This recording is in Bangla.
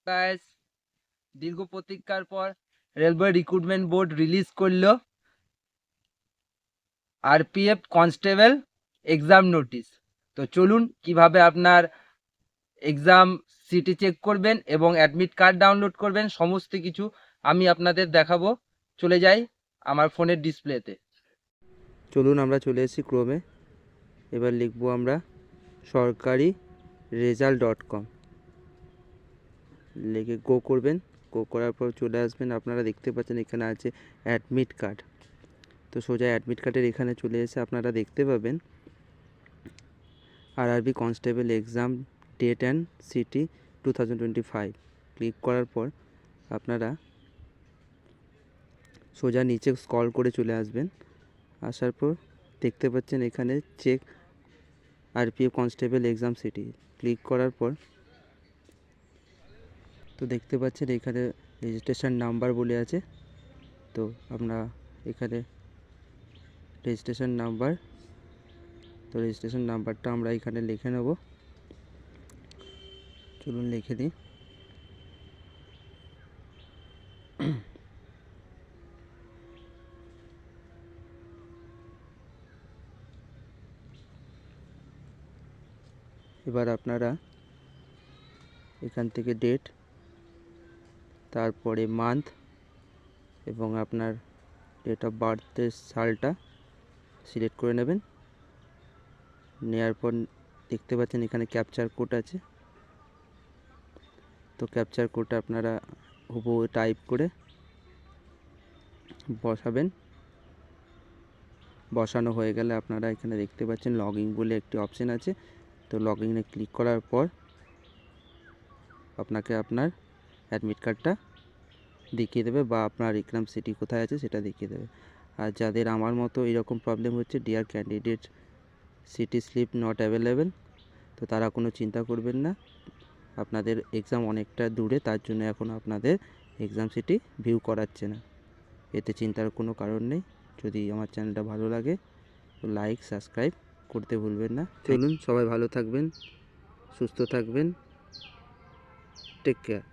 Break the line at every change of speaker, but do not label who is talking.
সপ্তাহে দীর্ঘ প্রতীক্ষার পর রেলওয়ে রিক্রুটমেন্ট বোর্ড রিলিজ করলো আরপিএফ কনস্টেবল এক্সাম নোটিশ। তো চলুন কিভাবে আপনার এক্সাম সিটি চেক করবেন এবং অ্যাডমিট কার্ড ডাউনলোড করবেন সমস্ত কিছু আমি আপনাদের দেখাবো। চলে যাই আমার ফোনের ডিসপ্লেতে।
চলুন আমরা চলে এসেছি ক্রোমে। এবার লিখবো আমরা সরকারি রেজাল্ট.com, লিখে গো করবেন। গো করার পর চলে আসবেন, আপনারা দেখতে পাচ্ছেন এখানে আছে অ্যাডমিট কার্ড। তো সোজা অ্যাডমিট কার্ডের এখানে চলে এসে আপনারা দেখতে পাবেন RRB constable exam date and city 2025। Click করার পর আপনারা সোজা নিচে স্ক্রল করে চলে আসবেন। আসার পর দেখতে পাচ্ছেন এখানে check RPF constable exam city. Click করার পর তো দেখতে পাচ্ছেন এখানে রেজিস্ট্রেশন নাম্বার বলে আছে। তো আমরা এখানে রেজিস্ট্রেশন নাম্বারটা আমরা এখানে লিখে নেব। চলুন লিখে দিই। এবার আপনারা এখান থেকে ডেট, তারপরে মান্থ এবং আপনার ডেট অফ বার্থের সালটা সিলেক্ট করে নেবেন। নেওয়ার পর দেখতে পাচ্ছেন এখানে ক্যাপচার কোড আছে। তো ক্যাপচার কোডটা আপনারা হুবহু টাইপ করে বসাবেন। বসানো হয়ে গেলে আপনারা এখানে দেখতে পাচ্ছেন লগ ইন বলে একটি অপশান আছে। তো লগ ইনে ক্লিক করার পর আপনাকে আপনার অ্যাডমিট কার্ডটা দেখিয়ে দেবে বা আপনার এক্সাম সিটি কোথায় আছে সেটা দেখিয়ে দেবে। আর যাদের আমার মতো এরকম প্রবলেম হচ্ছে, dear candidate city slip not available, তো তারা কোনো চিন্তা করবেন না। আপনাদের এক্সাম অনেকটা দূরে, তার জন্য এখন আপনাদের এক্সাম সিটি ভিউ করাচ্ছে না। এতে চিন্তার কোনো কারণ নেই। যদি আমার চ্যানেলটা ভালো লাগে তো লাইক সাবস্ক্রাইব করতে ভুলবেন না। চলুন সবাই ভালো থাকবেন, সুস্থ থাকবেন, টেক কেয়ার।